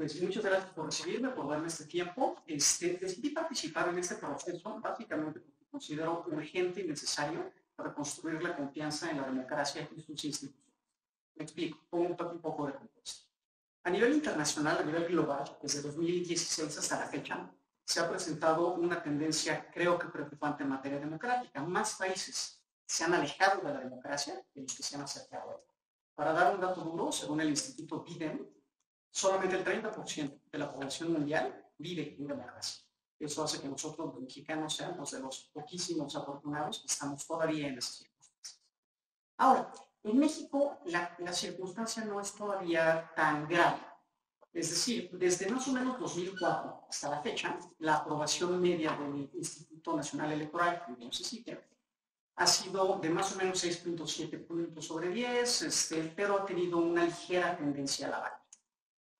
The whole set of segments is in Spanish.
Pues muchas gracias por recibirme, por darme este tiempo. Decidí participar en este proceso básicamente porque considero urgente y necesario para construir la confianza en la democracia y sus instituciones. Me explico, pongo un poco de contexto. A nivel internacional, a nivel global, desde 2016 hasta la fecha, se ha presentado una tendencia, creo que preocupante en materia democrática. Más países se han alejado de la democracia que los que se han acercado a ella. Para dar un dato duro, según el Instituto Biden, solamente el 30% de la población mundial vive en democracia. Eso hace que nosotros, los mexicanos, seamos de los poquísimos afortunados que estamos todavía en esas circunstancias. Ahora, en México la circunstancia no es todavía tan grave. Es decir, desde más o menos 2004 hasta la fecha, la aprobación media del Instituto Nacional Electoral, que no se cite, ha sido de más o menos 6.7 puntos sobre 10, pero ha tenido una ligera tendencia a la baja.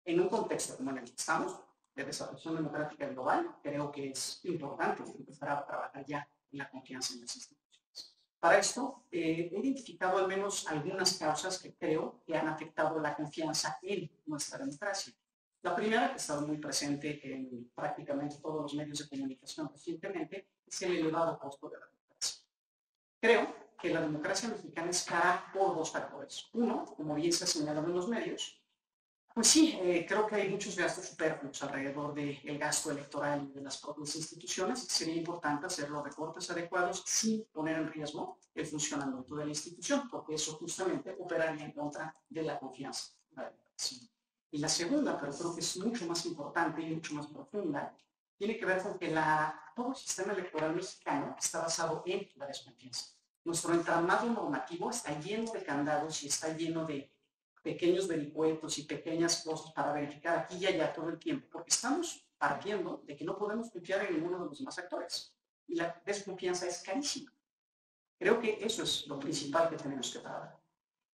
En un contexto como en el que estamos, de desafección democrática global, creo que es importante empezar a trabajar ya en la confianza en las instituciones. Para esto, he identificado al menos algunas causas que creo que han afectado la confianza en nuestra democracia. La primera, que ha estado muy presente en prácticamente todos los medios de comunicación recientemente, es el elevado costo de la democracia. Creo que la democracia mexicana es cara por dos factores. Uno, como bien se ha señalado en los medios, pues sí, creo que hay muchos gastos superfluos alrededor del gasto electoral de las propias instituciones. Sería importante hacer los recortes adecuados sin poner en riesgo el funcionamiento de la institución, porque eso justamente operaría en contra de la confianza de la democracia. Y la segunda, pero creo que es mucho más importante y mucho más profunda, tiene que ver con que todo el sistema electoral mexicano está basado en la desconfianza. Nuestro entramado normativo está lleno de candados y está lleno de pequeños vericuetos y pequeñas cosas para verificar aquí y allá todo el tiempo, porque estamos partiendo de que no podemos confiar en ninguno de los demás actores. Y la desconfianza es carísima. Creo que eso es lo principal que tenemos que trabajar.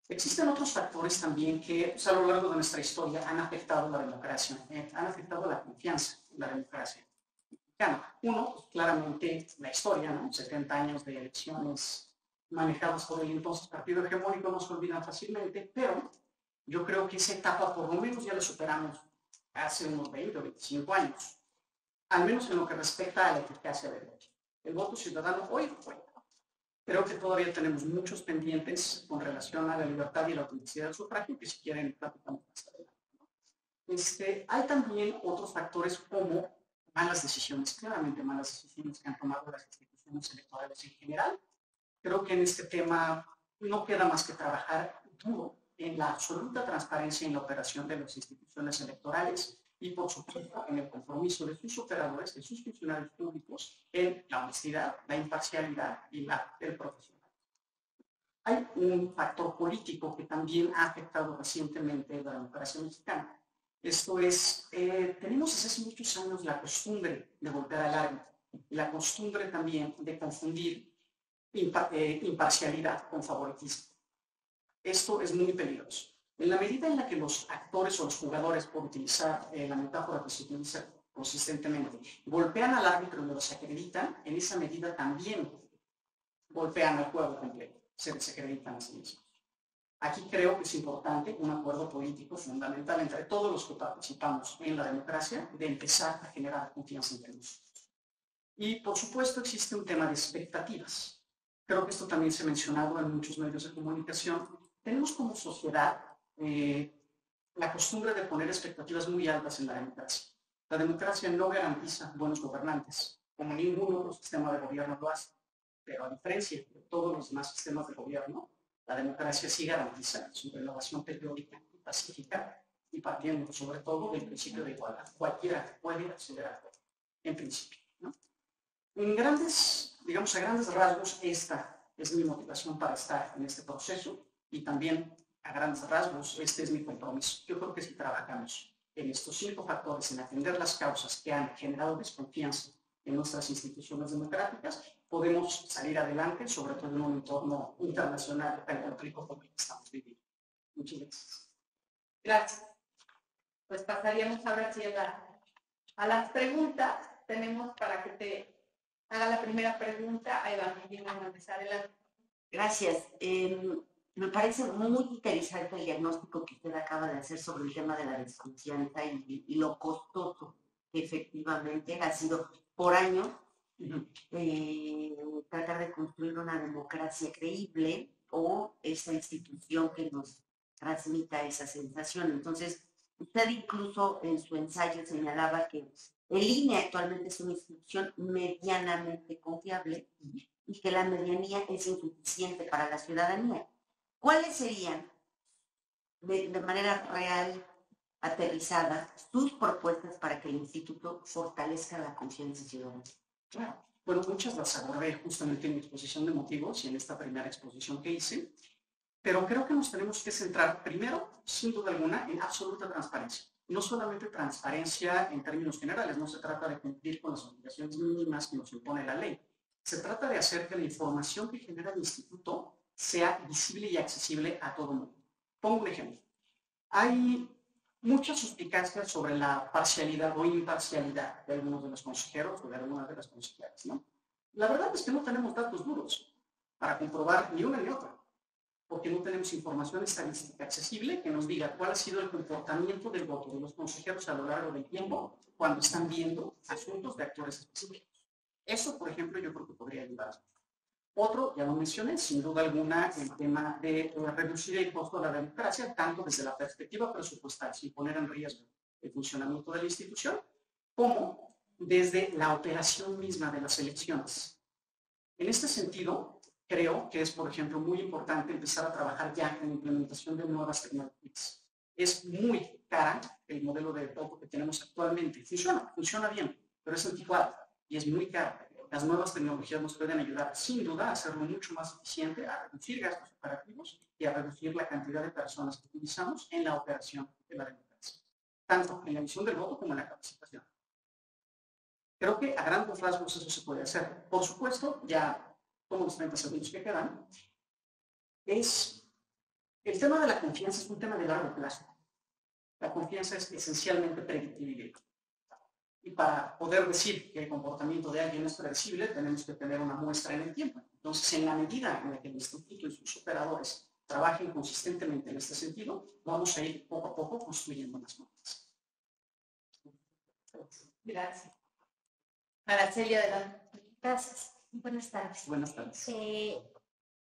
Existen otros factores también que pues, a lo largo de nuestra historia han afectado la democracia, han afectado la confianza en la democracia. Uno, pues, claramente la historia, ¿no? 70 años de elecciones manejadas por el entonces partido hegemónico no se olvidan fácilmente, pero yo creo que esa etapa por lo menos ya la superamos hace unos 20 o 25 años, al menos en lo que respecta a la eficacia del voto. El voto ciudadano hoy cuenta. Creo que todavía tenemos muchos pendientes con relación a la libertad y la autenticidad del sufragio, que si quieren platicamos más adelante. Hay también otros factores como malas decisiones, claramente malas decisiones que han tomado las instituciones electorales en general. Creo que en este tema no queda más que trabajar duro en la absoluta transparencia en la operación de las instituciones electorales y, por supuesto, en el compromiso de sus operadores, de sus funcionarios públicos, en la honestidad, la imparcialidad y el profesionalismo. Hay un factor político que también ha afectado recientemente la democracia mexicana. Esto es, tenemos desde hace muchos años la costumbre de golpear al árbitro y la costumbre también de confundir imparcialidad con favoritismo. Esto es muy peligroso. En la medida en la que los actores o los jugadores, por utilizar la metáfora que se utiliza consistentemente, golpean al árbitro y lo desacreditan, en esa medida también golpean al juego completo, se desacreditan a sí mismos. Aquí creo que es importante un acuerdo político fundamental entre todos los que participamos en la democracia de empezar a generar confianza entre nosotros. Y por supuesto existe un tema de expectativas. Creo que esto también se ha mencionado en muchos medios de comunicación. Tenemos como sociedad la costumbre de poner expectativas muy altas en la democracia. La democracia no garantiza buenos gobernantes, como ningún otro sistema de gobierno lo hace. Pero a diferencia de todos los demás sistemas de gobierno, la democracia sí garantiza su renovación periódica y pacífica y partiendo sobre todo del principio de igualdad. Cualquiera puede acceder a todo, en principio, ¿no? En grandes, digamos, a grandes rasgos, esta es mi motivación para estar en este proceso y también a grandes rasgos, este es mi compromiso. Yo creo que si trabajamos en estos 5 factores, en atender las causas que han generado desconfianza en nuestras instituciones democráticas, podemos salir adelante, sobre todo en un entorno internacional tan complejo como el que estamos viviendo. Muchas gracias. Gracias. Pues pasaríamos ahora sí a las preguntas. Tenemos para que te haga la primera pregunta a Evangelina González. Gracias. Me parece muy interesante el diagnóstico que usted acaba de hacer sobre el tema de la desconfianza y lo costoso que efectivamente ha sido por años tratar de construir una democracia creíble o esa institución que nos transmita esa sensación. Entonces, usted incluso en su ensayo señalaba que el INE actualmente es una institución medianamente confiable y que la medianía es insuficiente para la ciudadanía. ¿Cuáles serían, de manera real, aterrizada, sus propuestas para que el instituto fortalezca la confianza ciudadana? Claro. Bueno, muchas las abordé justamente en mi exposición de motivos y en esta primera exposición que hice, pero creo que nos tenemos que centrar primero, sin duda alguna, en absoluta transparencia. No solamente transparencia en términos generales, no se trata de cumplir con las obligaciones mínimas que nos impone la ley. Se trata de hacer que la información que genera el instituto sea visible y accesible a todo el mundo. Pongo un ejemplo. Hay muchas suspicacias sobre la parcialidad o imparcialidad de algunos de los consejeros o de algunas de las consejeras, ¿no? La verdad es que no tenemos datos duros para comprobar ni una ni otra, porque no tenemos información estadística accesible que nos diga cuál ha sido el comportamiento del voto de los consejeros a lo largo del tiempo cuando están viendo asuntos de actores específicos. Eso, por ejemplo, yo creo que podría ayudar. Otro, ya lo mencioné, sin duda alguna, el tema de reducir el costo de la democracia, tanto desde la perspectiva presupuestal, sin poner en riesgo el funcionamiento de la institución, como desde la operación misma de las elecciones. En este sentido, creo que es, por ejemplo, muy importante empezar a trabajar ya en la implementación de nuevas tecnologías. Es muy cara el modelo de voto que tenemos actualmente. Funciona bien, pero es anticuado y es muy caro. Las nuevas tecnologías nos pueden ayudar, sin duda, a hacerlo mucho más eficiente, a reducir gastos operativos y a reducir la cantidad de personas que utilizamos en la operación de la democracia, tanto en la emisión del voto como en la capacitación. Creo que a grandes rasgos eso se puede hacer. Por supuesto, ya como los 30 segundos que quedan, el tema de la confianza es un tema de largo plazo. La confianza es esencialmente predictible. Y para poder decir que el comportamiento de alguien es predecible, tenemos que tener una muestra en el tiempo. Entonces, en la medida en la que el instituto y sus operadores trabajen consistentemente en este sentido, vamos a ir poco a poco construyendo las normas. Gracias. Araceli, adelante. Gracias. Buenas tardes. Buenas tardes.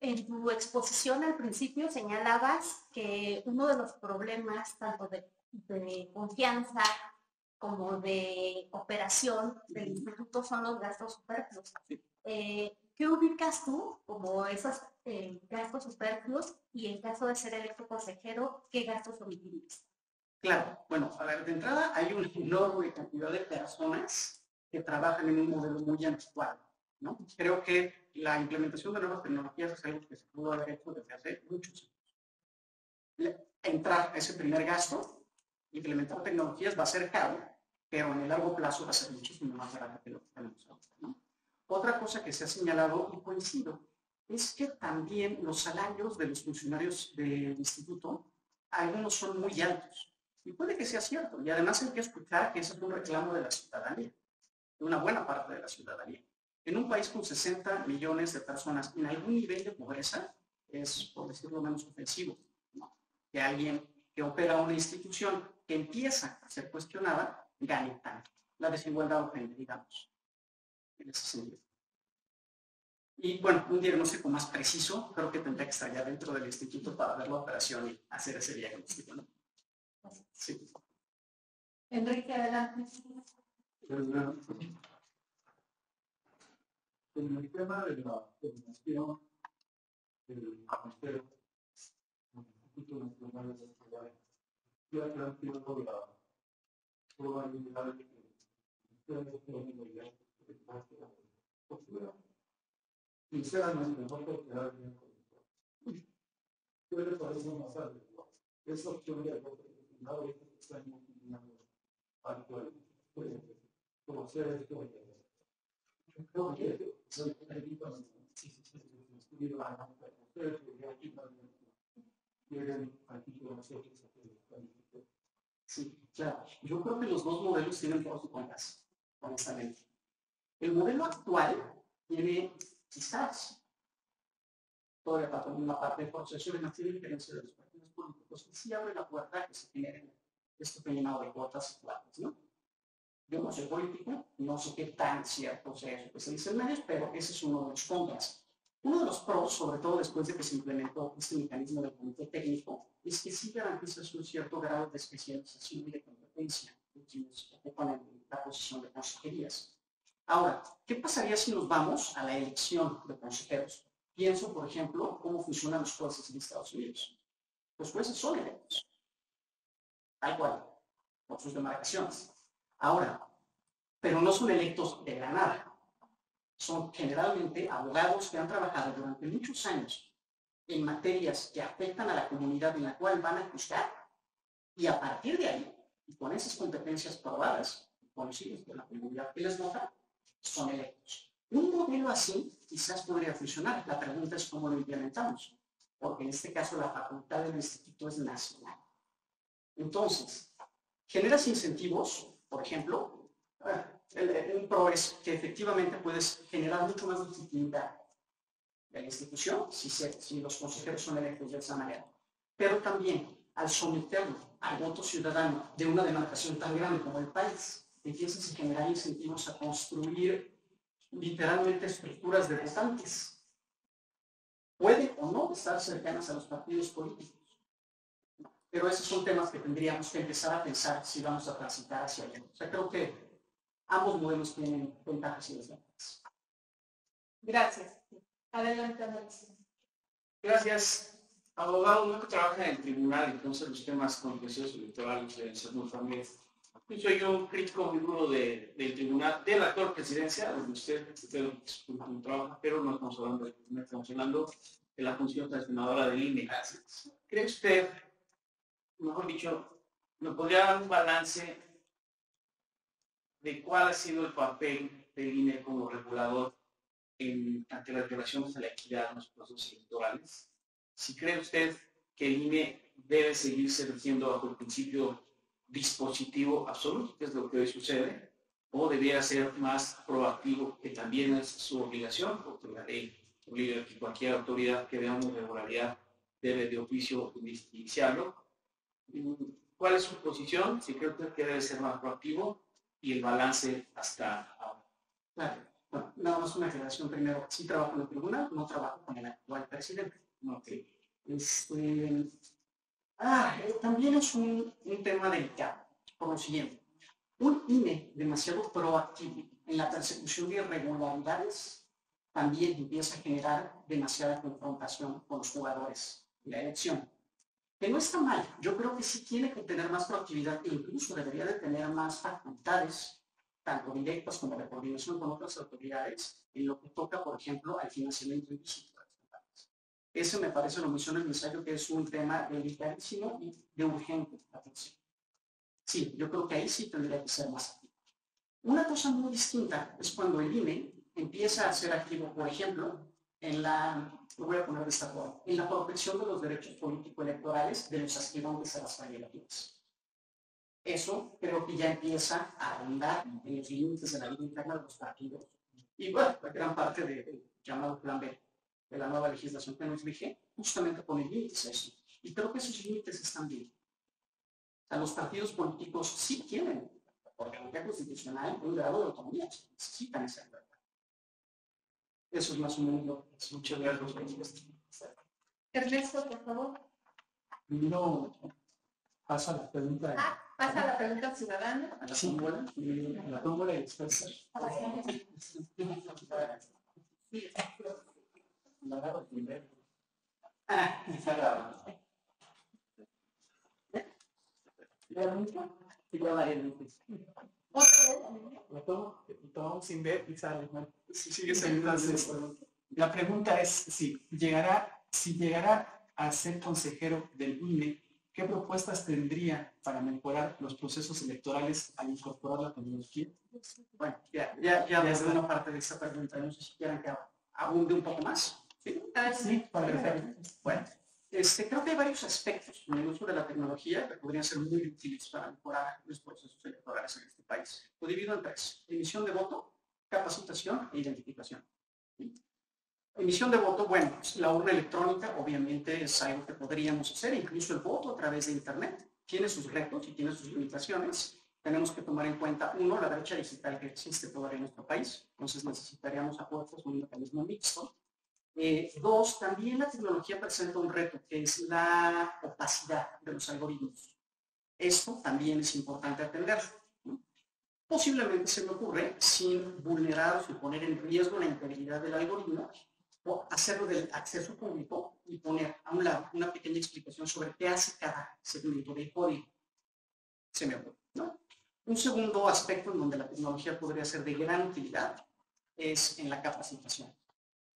En tu exposición al principio señalabas que uno de los problemas tanto de confianza como de operación del instituto son los gastos superfluos. ¿Qué ubicas tú como esos gastos superfluos y en caso de ser electo consejero, qué gastos omitirías? Claro, bueno, a ver, de entrada hay una enorme cantidad de personas que trabajan en un modelo muy anticuado, ¿no? Creo que la implementación de nuevas tecnologías es algo que se pudo haber hecho desde hace muchos años. Entrar a ese primer gasto, implementar tecnologías va a ser caro, pero en el largo plazo va a ser muchísimo más barato que lo que tenemos ahora, ¿no? Otra cosa que se ha señalado, y coincido, es que también los salarios de los funcionarios del instituto, algunos son muy altos. Y puede que sea cierto, y además hay que escuchar que ese es un reclamo de la ciudadanía, de una buena parte de la ciudadanía. En un país con 60 millones de personas en algún nivel de pobreza, es, por decirlo menos, ofensivo, ¿no? Que alguien que opera una institución que empieza a ser cuestionada gane tanto. La desigualdad ofende, digamos, en ese sentido. Y bueno, un diagnóstico más preciso, creo que tendría que estar ya dentro del instituto para ver la operación y hacer ese diagnóstico, ¿no? Sí. Enrique, adelante. En el tema de la formación del Ministerio del Instituto Nacional de Seguridad, ya planteando la probabilidad de que ustedes tienen la postura. Sinceramente, no puedo quedar bien con esto. ¿Qué les parece más adecuado? Esa opción de acuerdo ahorita que están imaginando actual, conocer esto. Creo que soy Sí, claro. Yo creo que los dos modelos tienen pros y contras, honestamente. El modelo actual tiene quizás todavía falta una parte del proceso de mayor diferencia de los partidos políticos que sí abre la puerta a que se generen este fenómeno de cuotas iguales, ¿no? Yo no soy político, no sé qué tan cierto sea eso que se dice en medios, pero ese es uno de los contras. Uno de los pros, sobre todo después de que se implementó este mecanismo del comité técnico, es que sí garantiza un cierto grado de especialización y de competencia de quienes ocupan la posición de consejerías. Ahora, ¿qué pasaría si nos vamos a la elección de consejeros? Pienso, por ejemplo, cómo funcionan los jueces en Estados Unidos. Los jueces son electos, tal cual, por sus demarcaciones. Ahora, pero no son electos de la nada. Son generalmente abogados que han trabajado durante muchos años en materias que afectan a la comunidad en la cual van a juzgar, y a partir de ahí, y con esas competencias probadas, conocidas por la comunidad que les vota, son electos. Un modelo así quizás podría funcionar. La pregunta es cómo lo implementamos, porque en este caso la facultad del instituto es nacional. Entonces, generas incentivos, por ejemplo, un pro es que efectivamente puedes generar mucho más legitimidad de la institución si los consejeros son electos de esa manera. Pero también, al someterlo al voto ciudadano de una demarcación tan grande como el país, empiezas a generar incentivos a construir literalmente estructuras de votantes. Puede o no estar cercanas a los partidos políticos. Pero esos son temas que tendríamos que empezar a pensar si vamos a transitar hacia allá. O sea, creo que ambos modelos tienen ventajas y desventajas. Gracias. Adelante, Analisa. Gracias. Abogado, uno que trabaja en el tribunal, entonces los temas contenciosos electorales deben ser muy familiares. Soy yo un crítico muy duro del tribunal, de la actual presidencia, donde usted trabaja, pero no estamos hablando del tribunal, estamos hablando de la función sancionadora del INE. ¿Cree usted, mejor dicho, me podría dar un balance de cuál ha sido el papel del INE como regulador ante las violaciones a la equidad en los procesos electorales? Si cree usted que el INE debe seguirse rigiendo bajo el principio dispositivo absoluto, que es lo que hoy sucede, o debiera ser más proactivo, que también es su obligación, porque la ley obliga que cualquier autoridad que vea una irregularidad debe de oficio iniciarlo. ¿Cuál es su posición? Si cree usted que debe ser más proactivo y el balance hasta ahora. Claro. Bueno, nada más una aclaración primero. Sí trabajo en el tribunal, no trabajo con el actual presidente. Okay. También es un tema delicado, por lo siguiente. Un INE demasiado proactivo en la persecución de irregularidades también empieza a generar demasiada confrontación con los jugadores de la elección. Que no está mal, yo creo que sí tiene que tener más proactividad e incluso debería de tener más facultades, tanto directas como de coordinación con otras autoridades, en lo que toca, por ejemplo, al financiamiento ilícito. Ese me parece, lo menciono en el ensayo, que es un tema delicadísimo y de urgente atención. Sí, yo creo que ahí sí tendría que ser más activo. Una cosa muy distinta es cuando el INE empieza a ser activo, por ejemplo, lo voy a poner de esta forma, en la protección de los derechos político-electorales de los aspirantes a las candidaturas. Eso creo que ya empieza a rondar en los límites de la vida interna de los partidos. Y bueno, la gran parte del llamado Plan B de la nueva legislación que nos rige, justamente pone límites a eso. Y creo que esos límites están bien. O sea, los partidos políticos sí tienen, por garantía constitucional, un grado de autonomía. Necesitan esa libertad. Eso es más o menos lo que es. Muchas gracias. Ernesto, por favor. Primero pasa la pregunta. Pasa la pregunta ciudadana. A la tómbola. A la tómbola y después. La agarro primero. La tomo sin ver y sale. Entonces, la pregunta es si llegara a ser consejero del INE, ¿qué propuestas tendría para mejorar los procesos electorales al incorporar la tecnología? Bueno, ya desde una parte de esta pregunta, no sé si quieran que abunde un poco más. Sí, para empezar. Bueno, creo que hay varios aspectos en el uso de la tecnología que podrían ser muy útiles para mejorar los procesos electorales en este país. Lo divido en tres: emisión de voto, capacitación e identificación. Emisión de voto, bueno, pues, la urna electrónica obviamente es algo que podríamos hacer, incluso el voto a través de Internet tiene sus retos y tiene sus limitaciones. Tenemos que tomar en cuenta, uno, la brecha digital que existe todavía en nuestro país, entonces necesitaríamos a fuerzas un mecanismo mixto. Dos, también la tecnología presenta un reto, que es la opacidad de los algoritmos. Esto también es importante atenderlo, ¿no? Posiblemente se me ocurre, sin vulnerar o sin poner en riesgo la integridad del algoritmo, o hacerlo del acceso público y poner a un lado una pequeña explicación sobre qué hace cada segmento del código. Se me ocurre, ¿no? Un segundo aspecto en donde la tecnología podría ser de gran utilidad es en la capacitación.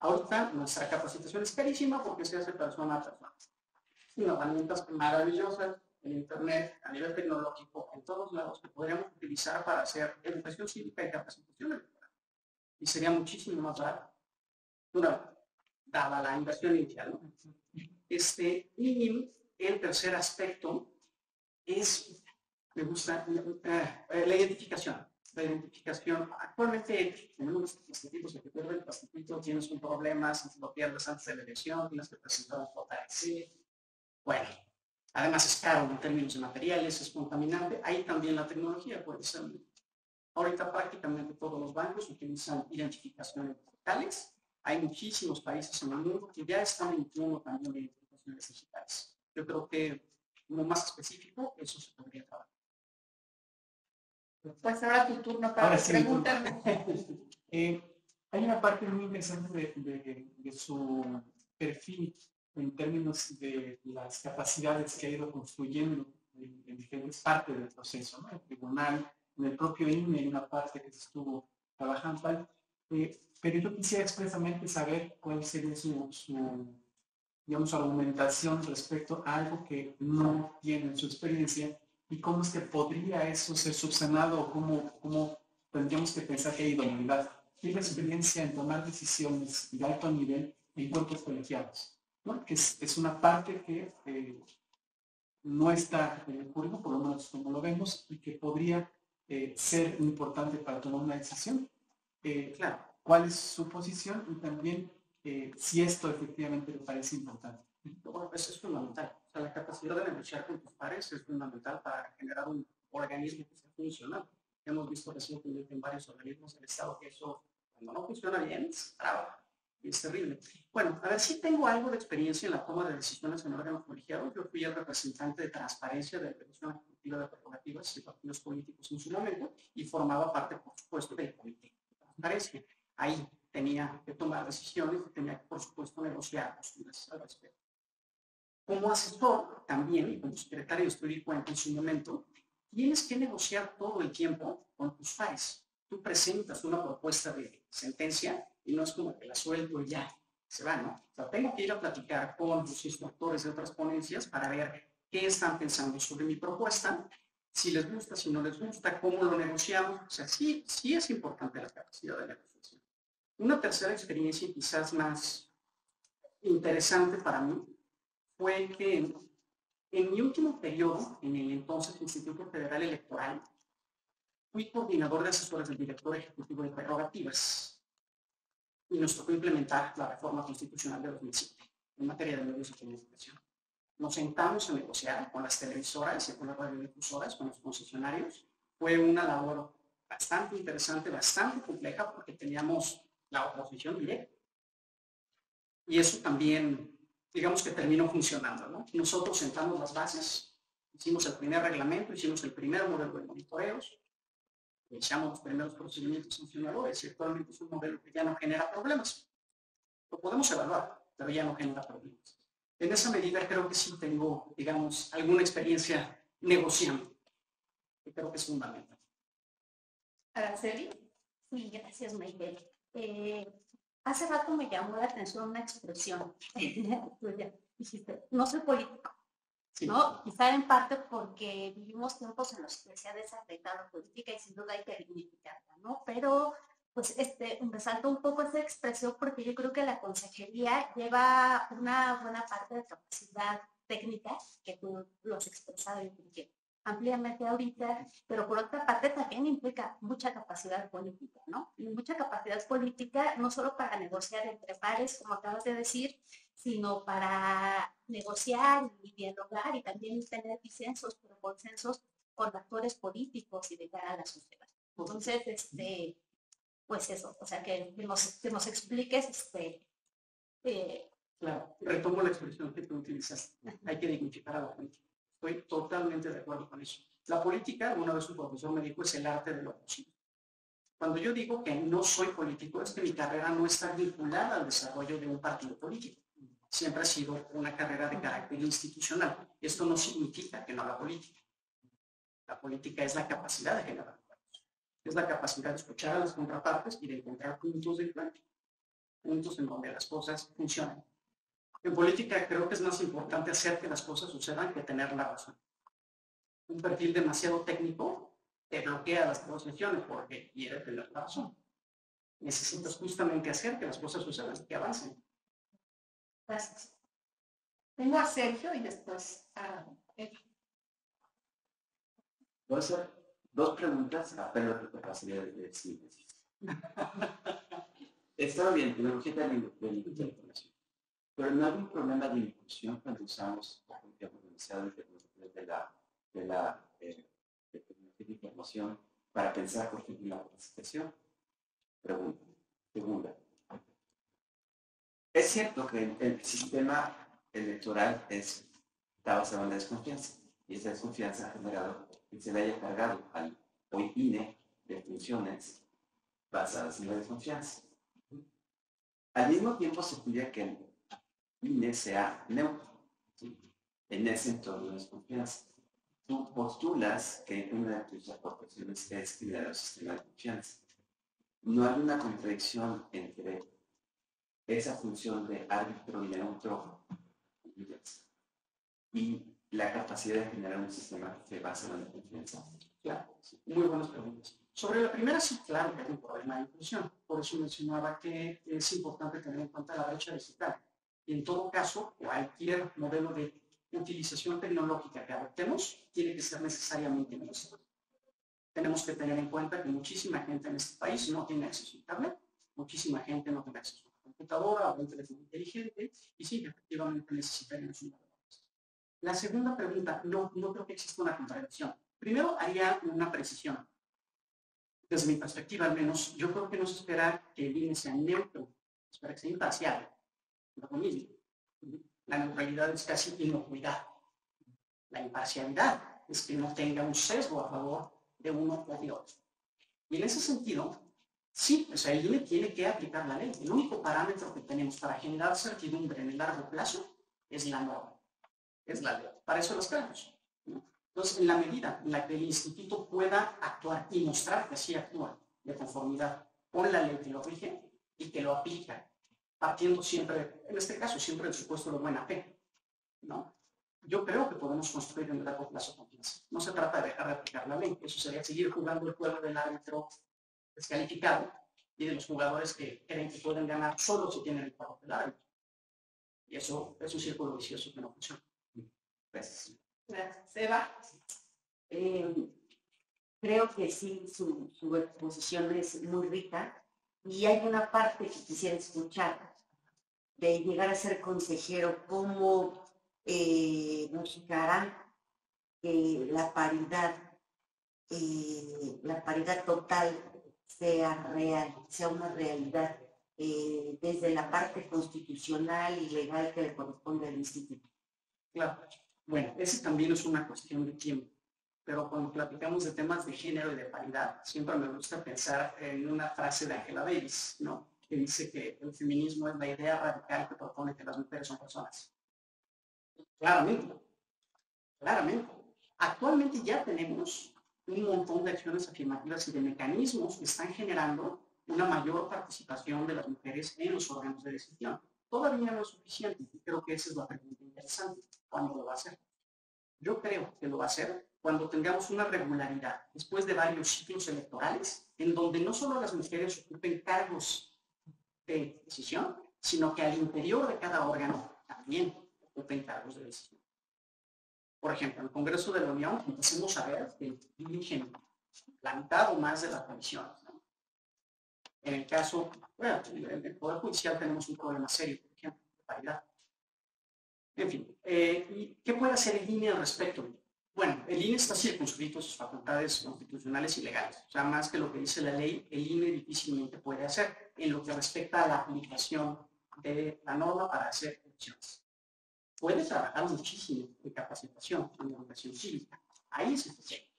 Ahorita nuestra capacitación es carísima porque se hace persona a persona. Tiene herramientas maravillosas en Internet, a nivel tecnológico, en todos lados que podríamos utilizar para hacer educación cívica y capacitación electoral. Y sería muchísimo más barato, dada la inversión inicial, ¿no? Y el tercer aspecto es, me gusta, la identificación. La identificación, actualmente tenemos plastiquitos que te pierden el plastiquito, tienes un problema, si lo pierdes antes de la elección, tienes que presentar un JC. Bueno, además es caro en términos de materiales, es contaminante. Ahí también la tecnología puede ser. Ahorita prácticamente todos los bancos utilizan identificaciones digitales. Hay muchísimos países en el mundo que ya están incluyendo también identificaciones digitales. Yo creo que, como más específico, eso se podría trabajar. Pues ahora tu turno para preguntarme. Hay una parte muy interesante de su perfil en términos de las capacidades que ha ido construyendo en diferentes partes del proceso, ¿no? El tribunal, en el propio INE, en una parte que se estuvo trabajando. Pero yo quisiera expresamente saber cuál sería digamos, su argumentación respecto a algo que no tiene en su experiencia y cómo es que podría eso ser subsanado o cómo tendríamos que pensar que hay idoneidad. Tiene experiencia en tomar decisiones de alto nivel en cuerpos colegiados, ¿no? Que es una parte que no está en el currículum, por lo menos como lo vemos, y que podría ser importante para tomar una decisión. Claro, ¿cuál es su posición? Y también si esto efectivamente le parece importante. Bueno, pues es fundamental. O sea, la capacidad de negociar con tus pares es fundamental para generar un organismo que sea funcional. Hemos visto recientemente en varios organismos del Estado que eso, cuando no funciona bien, se traba. Y es terrible. Bueno, a ver, sí tengo algo de experiencia en la toma de decisiones en órganos colegiados. Yo fui el representante de transparencia de la Comisión Ejecutiva de Prerrogativas y Partidos Políticos en su momento y formaba parte, por supuesto, del Comité de Transparencia. Ahí tenía que tomar decisiones y tenía que, por supuesto, negociar posturas al respecto. Como asesor también, y como secretario de Estudio y Cuenta en su momento, tienes que negociar todo el tiempo con tus pares. Tú presentas una propuesta de sentencia y no es como que la suelto y ya se va, ¿no? O sea, tengo que ir a platicar con los instructores de otras ponencias para ver qué están pensando sobre mi propuesta, si les gusta, si no les gusta, cómo lo negociamos. O sea, sí es importante la capacidad de negociación. Una tercera experiencia quizás más interesante para mí fue que en mi último periodo, en el entonces Instituto Federal Electoral, fui coordinador de asesores del director ejecutivo de prerrogativas y nos tocó implementar la reforma constitucional de 2007 en materia de medios de comunicación. Nos sentamos a negociar con las televisoras y con las radiodifusoras, con los concesionarios. Fue una labor bastante interesante, bastante compleja, porque teníamos la oposición directa. Y eso también, digamos que terminó funcionando, ¿no? Nosotros sentamos las bases, hicimos el primer reglamento, hicimos el primer modelo de monitoreos, iniciamos los primeros procedimientos sancionadores y actualmente es un modelo que ya no genera problemas. Lo podemos evaluar, pero ya no genera problemas. En esa medida creo que sí tengo, digamos, alguna experiencia negociando, que creo que es fundamental. Araceli. Sí, gracias, Maybel. Hace rato me llamó la atención una expresión. Dijiste, no soy político. Sí. ¿No? Quizá en parte porque vivimos tiempos en los que se ha desafectado la política y sin duda hay que dignificarla, ¿no? Pero pues me saltó un poco esa expresión porque yo creo que la consejería lleva una buena parte de capacidad técnica que tú lo has expresado y ampliamente ahorita, pero por otra parte también también implica mucha capacidad política, ¿no? Y mucha capacidad política no solo para negociar entre pares, como acabas de decir, sino para negociar y dialogar y también tener disensos, pero consensos con actores políticos y de cara a la sociedad. Entonces, pues eso, o sea, que nos expliques, Claro, retomo la expresión que tú utilizaste. Hay que dignificar a la política. Estoy totalmente de acuerdo con eso. La política, una vez un profesor me dijo, es el arte de lo posible. Cuando yo digo que no soy político, es que mi carrera no está vinculada al desarrollo de un partido político. Siempre ha sido una carrera de carácter institucional. Esto no significa que no haga política. La política es la capacidad de generar acuerdos. Es la capacidad de escuchar a las contrapartes y de encontrar puntos de encuentro. Puntos en donde las cosas funcionan. En política creo que es más importante hacer que las cosas sucedan que tener la razón. Un perfil demasiado técnico te bloquea las negociaciones porque quiere tener la razón. Necesitas justamente hacer que las cosas sucedan, que avancen. Gracias. Tengo a Sergio y después a Evi. Voy a hacer dos preguntas, apelo a tu capacidad de síntesis. Estaba bien, tecnología de la información. Pero no hay un problema de inclusión cuando usamos demasiado de la tecnología de información para pensar, por ejemplo, en la participación. Pregunta. Segunda. Es cierto que el sistema electoral está basado en la desconfianza, y esa desconfianza ha generado que se le haya cargado al hoy INE de funciones basadas en la desconfianza. Al mismo tiempo se pide que el INE sea neutro, ¿sí?, en ese entorno de desconfianza. Tú postulas que una de tus aportaciones es crear un sistema de confianza. No hay una contradicción entre esa función de árbitro y neutro y la capacidad de generar un sistema que se basa en la confianza. Claro, sí, muy buenas preguntas. Sobre la primera, sí, claro que hay un problema de inclusión. Por eso mencionaba que es importante tener en cuenta la brecha digital. Y en todo caso, cualquier modelo de utilización tecnológica que adoptemos tiene que ser necesariamente neutral. Tenemos que tener en cuenta que muchísima gente en este país no tiene acceso a Internet, muchísima gente no tiene acceso a una computadora o a un teléfono inteligente, y sí, efectivamente necesitaríamos una respuesta. La segunda pregunta, no creo que exista una contradicción. Primero, haría una precisión. Desde mi perspectiva, al menos, yo creo que no se espera que el INE sea neutro, se espera que sea imparcial. Lo mismo. La neutralidad es casi inocuidad. La imparcialidad es que no tenga un sesgo a favor de uno o de otro. Y en ese sentido, sí, o sea, el INE tiene que aplicar la ley. El único parámetro que tenemos para generar certidumbre en el largo plazo es la norma, es la ley. Para eso los creamos. Entonces, en la medida en la que el instituto pueda actuar y mostrar que sí actúa de conformidad con la ley que lo rige y que lo aplica, partiendo siempre, en este caso, siempre del supuesto de buena fe, ¿no? Yo creo que podemos construir en el largo plazo confianza. No se trata de dejar de aplicar la ley, eso sería seguir jugando el juego del árbitro descalificado y de los jugadores que creen que pueden ganar solo si tienen el juego del árbitro. Y eso es un círculo vicioso que no funciona. Gracias. Gracias. Eva. Creo que sí, su exposición es muy rica y hay una parte que quisiera escuchar de llegar a ser consejero, cómo buscará que la paridad total sea real, sea una realidad desde la parte constitucional y legal que le corresponde al instituto. Claro. Bueno, ese también es una cuestión de tiempo, pero cuando platicamos de temas de género y de paridad, siempre me gusta pensar en una frase de Angela Davis, ¿no?, que dice que el feminismo es la idea radical que propone que las mujeres son personas. Claramente. Actualmente ya tenemos un montón de acciones afirmativas y de mecanismos que están generando una mayor participación de las mujeres en los órganos de decisión. Todavía no es suficiente, y creo que esa es la pregunta interesante. ¿Cuándo lo va a hacer? Yo creo que lo va a hacer cuando tengamos una regularidad, después de varios ciclos electorales, en donde no solo las mujeres ocupen cargos de decisión, sino que al interior de cada órgano también ocupen cargos de decisión. Por ejemplo, en el Congreso de la Unión empecemos a ver que dirigen la mitad o más de las comisiones, ¿no? En el caso, bueno, en el Poder Judicial tenemos un problema serio, por ejemplo, de paridad. En fin, ¿y qué puede hacer el INE al respecto? Bueno, el INE está circunscrito a sus facultades constitucionales y legales. O sea, más que lo que dice la ley, el INE difícilmente puede hacer en lo que respecta a la aplicación de la norma para hacer elecciones. Puede trabajar muchísimo en capacitación, en educación cívica. Ahí es eficiente.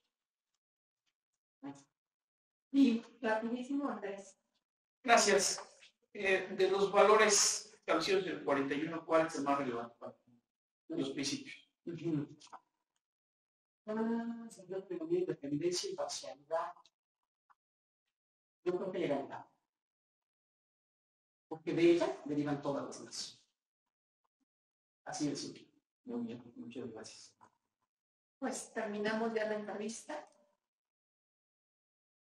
Y rapidísimo, Andrés. Gracias. De los valores establecidos en el 41, ¿cuál es el más relevante para los principios? Señor, economía, independencia y parcialidad. Yo creo que legalidad. Porque de ella derivan todas las demás. Así de simple. Muy bien, muchas gracias. Pues terminamos ya la entrevista.